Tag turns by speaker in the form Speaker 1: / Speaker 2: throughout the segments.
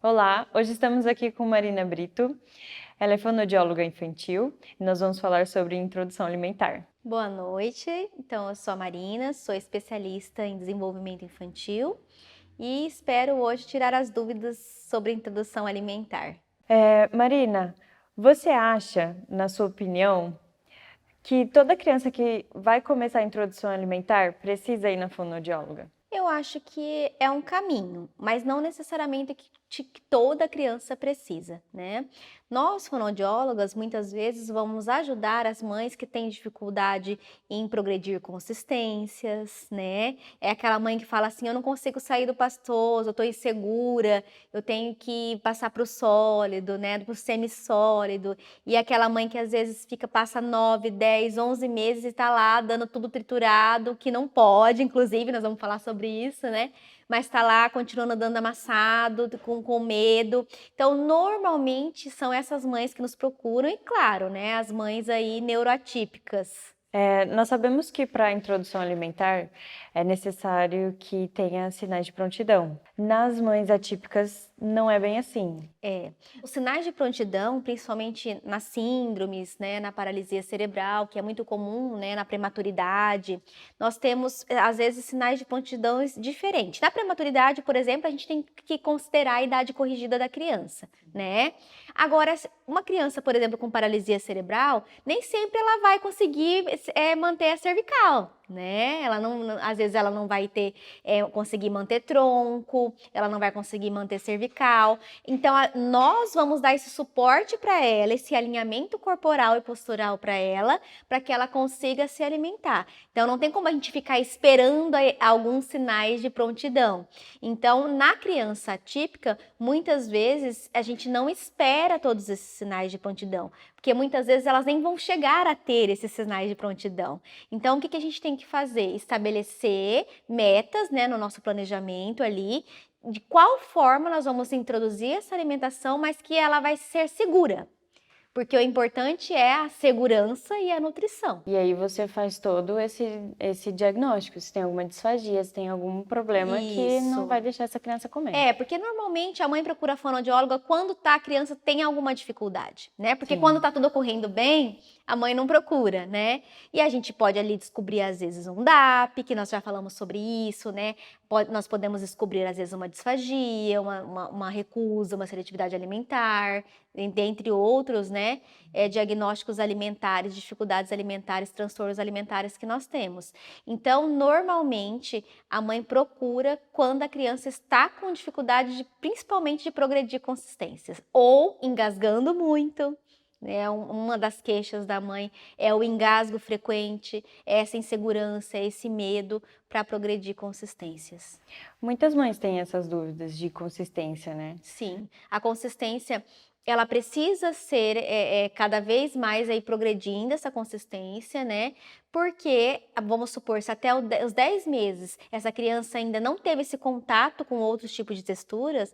Speaker 1: Olá, hoje estamos aqui com Marina Brito. Ela é fonoaudióloga infantil e nós vamos falar sobre introdução alimentar.
Speaker 2: Boa noite, então eu sou a Marina, sou especialista em desenvolvimento infantil e espero hoje tirar as dúvidas sobre introdução alimentar.
Speaker 1: Marina, você acha, na sua opinião, que toda criança que vai começar a introdução alimentar precisa ir na fonoaudióloga?
Speaker 2: Eu acho que é um caminho, mas não necessariamente que toda criança precisa, né? Nós, fonoaudiólogas, muitas vezes vamos ajudar as mães que têm dificuldade em progredir consistências, né? É aquela mãe que fala assim: eu não consigo sair do pastoso, eu estou insegura, eu tenho que passar para o sólido, né? Para o semissólido. E aquela mãe que às vezes passa 9, 10, 11 meses e está lá dando tudo triturado, que não pode, inclusive, nós vamos falar sobre isso, né? Mas está lá, continuando dando amassado, com medo. Então, normalmente, são essas mães que nos procuram e, claro, né, as mães aí neuroatípicas.
Speaker 1: Nós sabemos que para a introdução alimentar é necessário que tenha sinais de prontidão. Nas mães atípicas não é bem assim.
Speaker 2: Os sinais de prontidão, principalmente nas síndromes, né, na paralisia cerebral, que é muito comum, né, na prematuridade, nós temos, às vezes, sinais de prontidão diferentes. Na prematuridade, por exemplo, a gente tem que considerar a idade corrigida da criança, né? Agora, uma criança, por exemplo, com paralisia cerebral, nem sempre ela vai conseguir manter a cervical, né? Ela não, às vezes ela não vai conseguir manter tronco, ela não vai conseguir manter cervical. Então, nós vamos dar esse suporte para ela, esse alinhamento corporal e postural para que ela consiga se alimentar. Então, não tem como a gente ficar esperando alguns sinais de prontidão. Então, na criança atípica, muitas vezes a gente não espera todos esses sinais de prontidão, porque muitas vezes elas nem vão chegar a ter esses sinais de prontidão. Então, o que a gente tem que fazer? Estabelecer metas, né, no nosso planejamento ali, de qual forma nós vamos introduzir essa alimentação, mas que ela vai ser segura. Porque o importante é a segurança e a nutrição.
Speaker 1: E aí você faz todo esse diagnóstico, se tem alguma disfagia, se tem algum problema que não vai deixar essa criança comer.
Speaker 2: Porque normalmente a mãe procura a fonoaudióloga quando a criança tem alguma dificuldade, né? Porque
Speaker 1: Sim.
Speaker 2: quando tá tudo ocorrendo bem, a mãe não procura, né? E a gente pode ali descobrir às vezes um DAP, que nós já falamos sobre isso, né? Nós podemos descobrir às vezes uma disfagia, uma recusa, uma seletividade alimentar, dentre outros, né? Diagnósticos alimentares, dificuldades alimentares, transtornos alimentares que nós temos. Então, normalmente, a mãe procura quando a criança está com dificuldade, principalmente de progredir consistências, ou engasgando muito. Uma das queixas da mãe é o engasgo frequente, essa insegurança, esse medo para progredir consistências.
Speaker 1: Muitas mães têm essas dúvidas de consistência, né?
Speaker 2: Sim, a consistência ela precisa ser cada vez mais aí progredindo essa consistência, né? Porque, vamos supor, se até os 10 meses essa criança ainda não teve esse contato com outros tipos de texturas,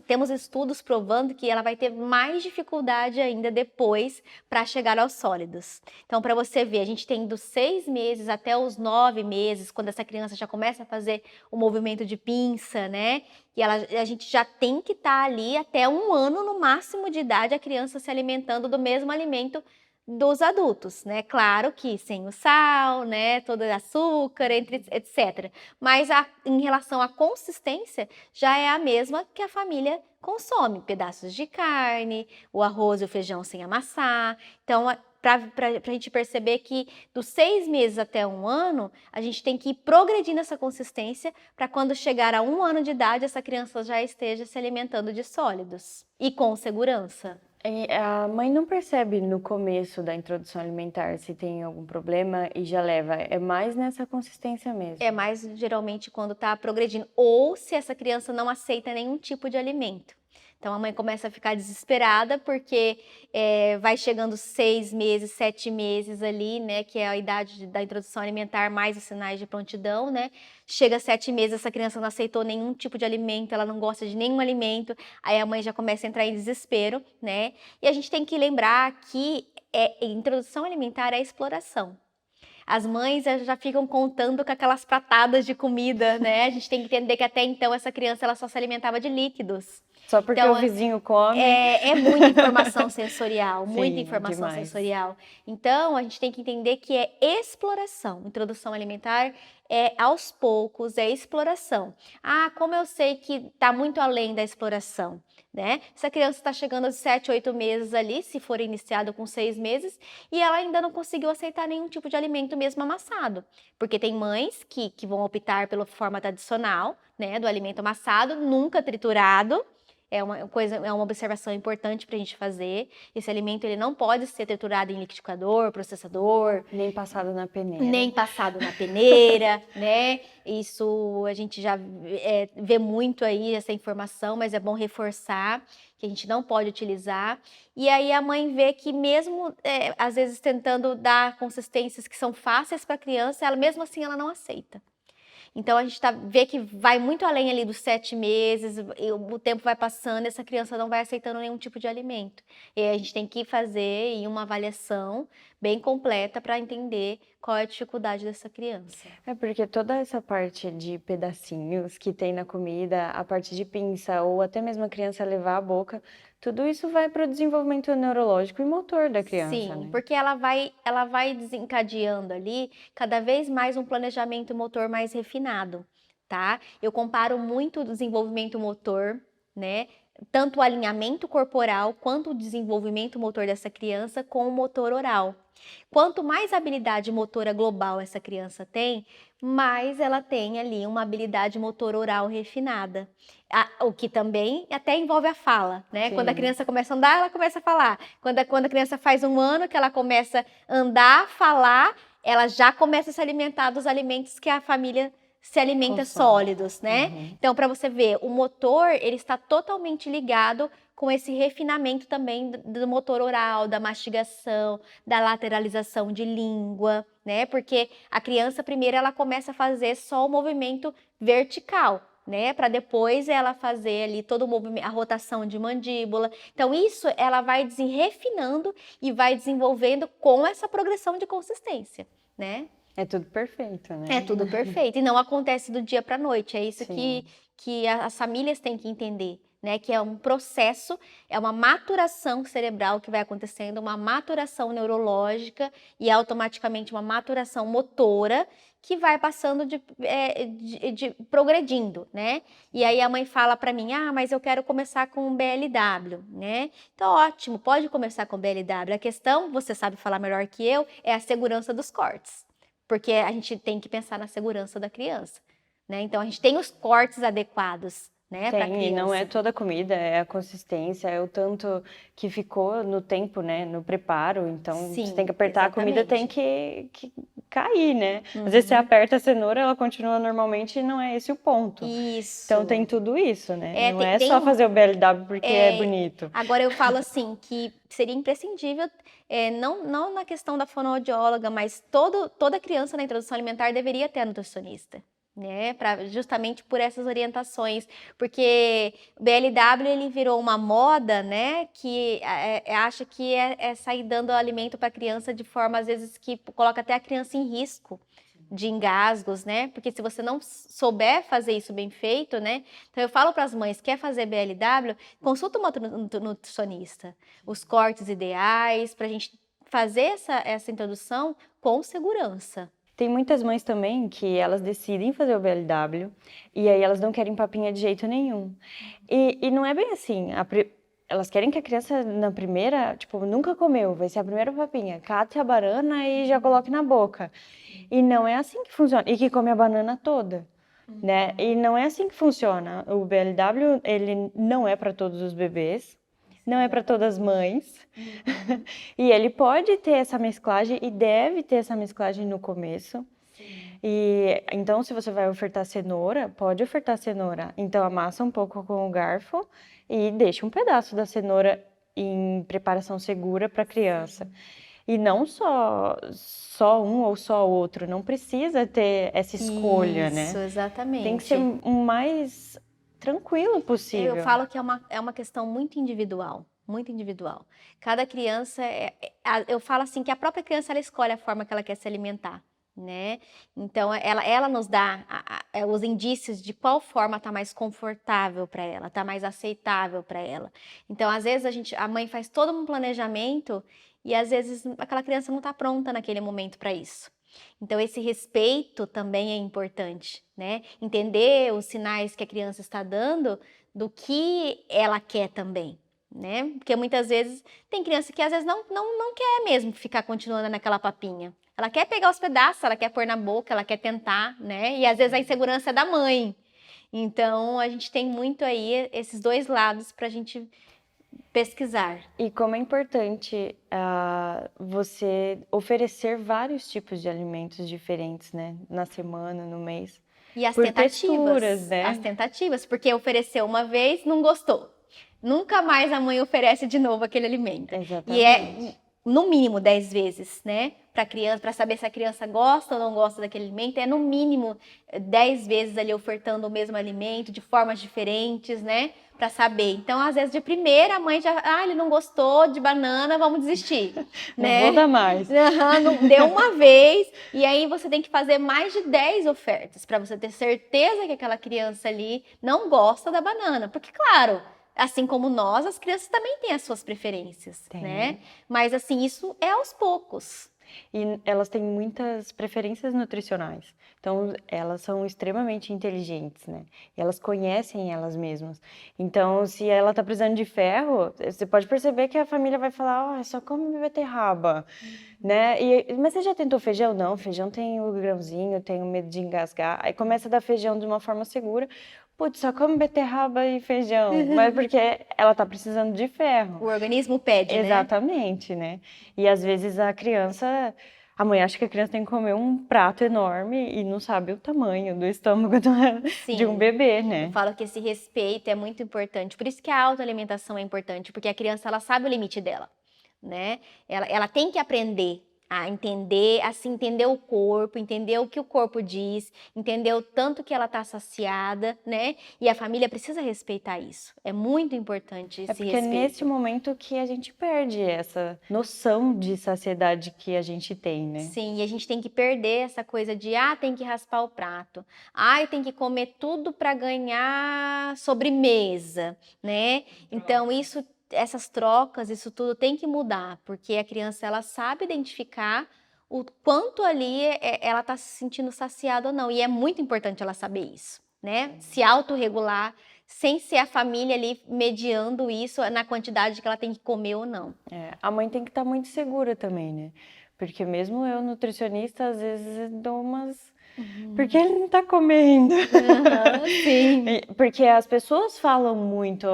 Speaker 2: temos estudos provando que ela vai ter mais dificuldade ainda depois para chegar aos sólidos. Então, para você ver, a gente tem dos 6 meses até os 9 meses, quando essa criança já começa a fazer o movimento de pinça, né? E a gente já tem que estar ali até 1 ano no máximo de idade, a criança se alimentando do mesmo alimento dos adultos, né? Claro que sem o sal, né? Todo o açúcar, etc. Mas em relação à consistência, já é a mesma que a família consome. Pedaços de carne, o arroz e o feijão sem amassar. Então, para a gente perceber que dos 6 meses até 1 ano, a gente tem que ir progredindo essa consistência para quando chegar a 1 ano de idade, essa criança já esteja se alimentando de sólidos e com segurança.
Speaker 1: E a mãe não percebe no começo da introdução alimentar se tem algum problema e já leva. É mais nessa consistência mesmo.
Speaker 2: É mais geralmente quando está progredindo, ou se essa criança não aceita nenhum tipo de alimento. Então a mãe começa a ficar desesperada porque vai chegando 6 meses, 7 meses ali, né, que é a idade da introdução alimentar mais os sinais de prontidão, né? Chega a 7 meses, essa criança não aceitou nenhum tipo de alimento, ela não gosta de nenhum alimento, aí a mãe já começa a entrar em desespero, né? E a gente tem que lembrar que introdução alimentar é exploração. As mães já ficam contando com aquelas pratadas de comida, né? A gente tem que entender que até então essa criança ela só se alimentava de líquidos.
Speaker 1: Só porque
Speaker 2: Então,
Speaker 1: o vizinho come.
Speaker 2: é muita informação sensorial, muita
Speaker 1: Sim,
Speaker 2: informação
Speaker 1: demais.
Speaker 2: sensorial. Então, a gente tem que entender que é exploração. Introdução alimentar é aos poucos, é exploração. Ah, como eu sei que está muito além da exploração, né? Essa criança está chegando aos 7, 8 meses ali, se for iniciado com 6 meses, e ela ainda não conseguiu aceitar nenhum tipo de alimento mesmo amassado. Porque tem mães que vão optar pela forma tradicional, né, do alimento amassado, nunca triturado. É uma observação importante para a gente fazer. Esse alimento ele não pode ser triturado em liquidificador, processador,
Speaker 1: Nem passado na peneira.
Speaker 2: nem passado na peneira, né? Isso a gente já vê muito aí essa informação, mas é bom reforçar que a gente não pode utilizar. E aí a mãe vê que mesmo, às vezes, tentando dar consistências que são fáceis para a criança, ela mesmo assim ela não aceita. Então a gente vê que vai muito além ali dos 7 meses, e o tempo vai passando, essa criança não vai aceitando nenhum tipo de alimento. E aí a gente tem que fazer aí uma avaliação bem completa para entender qual é a dificuldade dessa criança.
Speaker 1: É porque toda essa parte de pedacinhos que tem na comida, a parte de pinça ou até mesmo a criança levar à boca, tudo isso vai para o desenvolvimento neurológico e motor da criança,
Speaker 2: Sim,
Speaker 1: né?
Speaker 2: porque ela vai desencadeando ali cada vez mais um planejamento motor mais refinado, tá? Eu comparo muito o desenvolvimento motor, né? Tanto o alinhamento corporal quanto o desenvolvimento motor dessa criança com o motor oral. Quanto mais habilidade motora global essa criança tem, mais ela tem ali uma habilidade motor oral refinada. O que também até envolve a fala, né?
Speaker 1: Sim.
Speaker 2: Quando a criança começa a andar, ela começa a falar. Quando a criança faz 1 ano, que ela começa a andar, falar, ela já começa a se alimentar dos alimentos que a família se alimenta
Speaker 1: Consome.
Speaker 2: sólidos, né?
Speaker 1: Uhum.
Speaker 2: Então, para você ver, o motor, ele está totalmente ligado com esse refinamento também do motor oral, da mastigação, da lateralização de língua, né? Porque a criança, primeiro, ela começa a fazer só o movimento vertical, né? Para depois ela fazer ali todo o movimento, a rotação de mandíbula. Então, isso ela vai refinando e vai desenvolvendo com essa progressão de consistência, né?
Speaker 1: É tudo perfeito, né?
Speaker 2: É tudo perfeito. E não acontece do dia para a noite. É isso
Speaker 1: Sim.
Speaker 2: que as famílias têm que entender, né? Que é um processo, é uma maturação cerebral que vai acontecendo, uma maturação neurológica e automaticamente uma maturação motora que vai passando progredindo, né? E aí a mãe fala para mim, mas eu quero começar com um BLW, né? Então, ótimo, pode começar com BLW. A questão, você sabe falar melhor que eu, é a segurança dos cortes. Porque a gente tem que pensar na segurança da criança, né? Então, a gente tem os cortes adequados, né, para a criança.
Speaker 1: E não é toda a comida, é a consistência, é o tanto que ficou no tempo, né, no preparo. Então,
Speaker 2: Sim,
Speaker 1: você tem que apertar,
Speaker 2: exatamente.
Speaker 1: a comida tem que cair, né? Às vezes você aperta a cenoura, ela continua normalmente e não é esse o ponto.
Speaker 2: Isso.
Speaker 1: Então, tem tudo isso, né? Não é
Speaker 2: tem
Speaker 1: só fazer o BLW porque é bonito.
Speaker 2: Agora, eu falo assim, que seria imprescindível, não na questão da fonoaudióloga, mas toda criança na introdução alimentar deveria ter a nutricionista, né? Justamente por essas orientações, porque o BLW ele virou uma moda, né? Que acha que é sair dando alimento para a criança de forma, às vezes, que coloca até a criança em risco de engasgos, né? Porque se você não souber fazer isso bem feito, né? Então eu falo para as mães, quer fazer BLW, consulta uma nutricionista, os cortes ideais, para a gente fazer essa introdução com segurança.
Speaker 1: Tem muitas mães também que elas decidem fazer o BLW e aí elas não querem papinha de jeito nenhum. E não é bem assim. Elas querem que a criança na primeira, tipo, nunca comeu, vai ser a primeira papinha, cate a banana e já coloque na boca. E não é assim que funciona. E que come a banana toda, né? E não é assim que funciona. O BLW, ele não é para todos os bebês, não é para todas as mães. E ele pode ter essa mesclagem e deve ter essa mesclagem no começo. E então, se você vai ofertar cenoura, pode ofertar cenoura. Então, amassa um pouco com o garfo e deixa um pedaço da cenoura em preparação segura para a criança. E não só um ou só outro, não precisa ter essa escolha, né?
Speaker 2: Isso, exatamente.
Speaker 1: Tem que ser o mais tranquilo possível.
Speaker 2: Eu falo que é uma questão muito individual, muito individual. Cada criança, eu falo assim que a própria criança ela escolhe a forma que ela quer se alimentar. né? Então, ela nos dá os indícios de qual forma está mais confortável para ela, está mais aceitável para ela. Então, às vezes, a mãe faz todo um planejamento e, às vezes, aquela criança não está pronta naquele momento para isso. Então, esse respeito também é importante, né? Entender os sinais que a criança está dando do que ela quer também, né? Porque muitas vezes tem criança que às vezes não quer mesmo ficar continuando naquela papinha. Ela quer pegar os pedaços, ela quer pôr na boca, ela quer tentar, né? E às vezes a insegurança é da mãe. Então, a gente tem muito aí esses dois lados para a gente pesquisar.
Speaker 1: E como é importante você oferecer vários tipos de alimentos diferentes, né? Na semana, no mês.
Speaker 2: E as
Speaker 1: Por texturas,
Speaker 2: tentativas,
Speaker 1: né?
Speaker 2: porque ofereceu uma vez, não gostou. Nunca mais a mãe oferece de novo aquele alimento. E
Speaker 1: Exatamente.
Speaker 2: no mínimo 10 vezes, né? Para criança, para saber se a criança gosta ou não gosta daquele alimento, é no mínimo 10 vezes ali ofertando o mesmo alimento de formas diferentes, né? Para saber. Então, às vezes de primeira a mãe já, ele não gostou de banana, vamos desistir,
Speaker 1: Não
Speaker 2: né?
Speaker 1: vou dar mais.
Speaker 2: Não deu uma vez, e aí você tem que fazer mais de 10 ofertas para você ter certeza que aquela criança ali não gosta da banana, porque claro, assim como nós, as crianças também têm as suas preferências, né? Mas assim, isso é aos poucos.
Speaker 1: E elas têm muitas preferências nutricionais. Então, elas são extremamente inteligentes, né? E elas conhecem elas mesmas. Então, se ela tá precisando de ferro, você pode perceber que a família vai falar, só come beterraba, né? Mas você já tentou feijão? Não, feijão tem o grãozinho, tenho medo de engasgar. Aí começa a dar feijão de uma forma segura. Putz, só come beterraba e feijão. Mas porque ela tá precisando de ferro.
Speaker 2: O organismo pede, né?
Speaker 1: Exatamente, né? E às vezes a mãe acha que a criança tem que comer um prato enorme e não sabe o tamanho do estômago de um
Speaker 2: Sim.
Speaker 1: bebê, né?
Speaker 2: Eu falo que esse respeito é muito importante. Por isso que a autoalimentação é importante, porque a criança ela sabe o limite dela, né? Ela tem que aprender a entender, a se entender o corpo, entender o que o corpo diz, entender o tanto que ela está saciada, né? E a família precisa respeitar isso. É muito importante esse
Speaker 1: porque é
Speaker 2: respeito.
Speaker 1: nesse momento que a gente perde essa noção de saciedade que a gente tem, né?
Speaker 2: Sim, e a gente tem que perder essa coisa de tem que raspar o prato, tem que comer tudo para ganhar sobremesa, né? Então essas trocas, isso tudo tem que mudar, porque a criança ela sabe identificar o quanto ali ela está se sentindo saciada ou não, e é muito importante ela saber isso, né? Se autorregular, sem ser a família ali mediando isso na quantidade que ela tem que comer ou não.
Speaker 1: A mãe tem que estar muito segura também, né? Porque mesmo eu, nutricionista, às vezes dou umas... Porque ele não tá comendo.
Speaker 2: Sim.
Speaker 1: Porque as pessoas falam muito,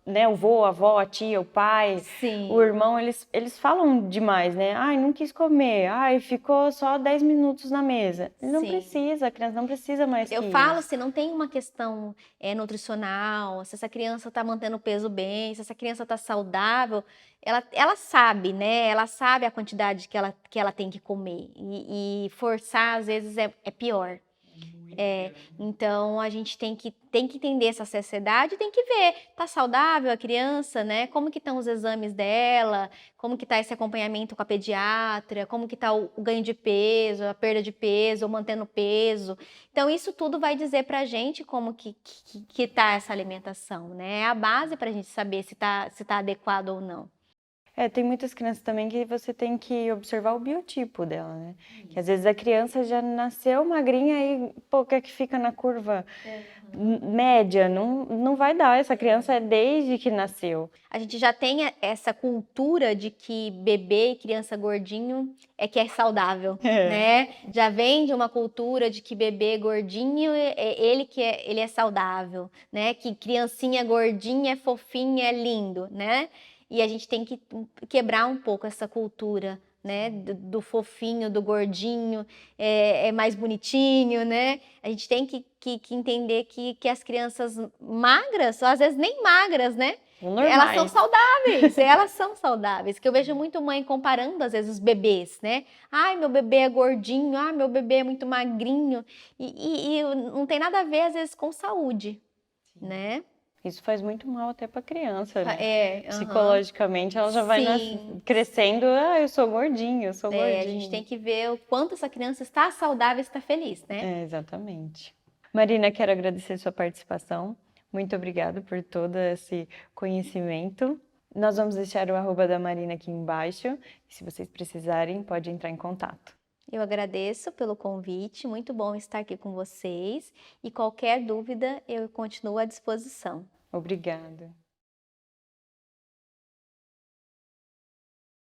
Speaker 1: né? O vô, a avó, a tia, o pai,
Speaker 2: Sim.
Speaker 1: o irmão, eles falam demais, né? Não quis comer. Ficou só 10 minutos na mesa. Não precisa, a criança não precisa mais
Speaker 2: Eu
Speaker 1: que
Speaker 2: falo
Speaker 1: isso.
Speaker 2: se não tem uma questão nutricional, se essa criança está mantendo o peso bem, se essa criança está saudável, ela sabe, né? Ela sabe a quantidade que ela tem que comer. E forçar, às vezes, é pior. Então a gente tem que entender essa saciedade, tem que ver, tá saudável a criança, né? Como que estão os exames dela, como que tá esse acompanhamento com a pediatra, como que tá o ganho de peso, a perda de peso, ou mantendo peso. Então isso tudo vai dizer pra gente como que tá essa alimentação, né? É a base pra gente saber se tá adequado ou não.
Speaker 1: Tem muitas crianças também que você tem que observar o biotipo dela, né? Que às vezes a criança já nasceu magrinha e, quer que fica na curva média, não vai dar. Essa criança é desde que nasceu.
Speaker 2: A gente já tem essa cultura de que bebê e criança gordinho que é saudável, né? Já vem de uma cultura de que bebê gordinho ele é saudável, né? Que criancinha gordinha é fofinha, é lindo, né? E a gente tem que quebrar um pouco essa cultura, né? Do fofinho, do gordinho, é mais bonitinho, né? A gente tem que entender que as crianças magras, ou às vezes nem magras, né? Elas são saudáveis, que eu vejo muito mãe comparando às vezes os bebês, né? Meu bebê é gordinho, meu bebê é muito magrinho, e não tem nada a ver às vezes com saúde, né?
Speaker 1: Isso faz muito mal até para a criança, né?
Speaker 2: Aham.
Speaker 1: Psicologicamente, ela já vai
Speaker 2: Sim.
Speaker 1: crescendo, eu sou gordinho, eu sou
Speaker 2: A gente
Speaker 1: gordinho.
Speaker 2: tem que ver o quanto essa criança está saudável e está feliz, né?
Speaker 1: Exatamente. Marina, quero agradecer sua participação. Muito obrigada por todo esse conhecimento. Nós vamos deixar o arroba da Marina aqui embaixo. E se vocês precisarem, pode entrar em contato.
Speaker 2: Eu agradeço pelo convite, muito bom estar aqui com vocês e qualquer dúvida eu continuo à disposição.
Speaker 1: Obrigada.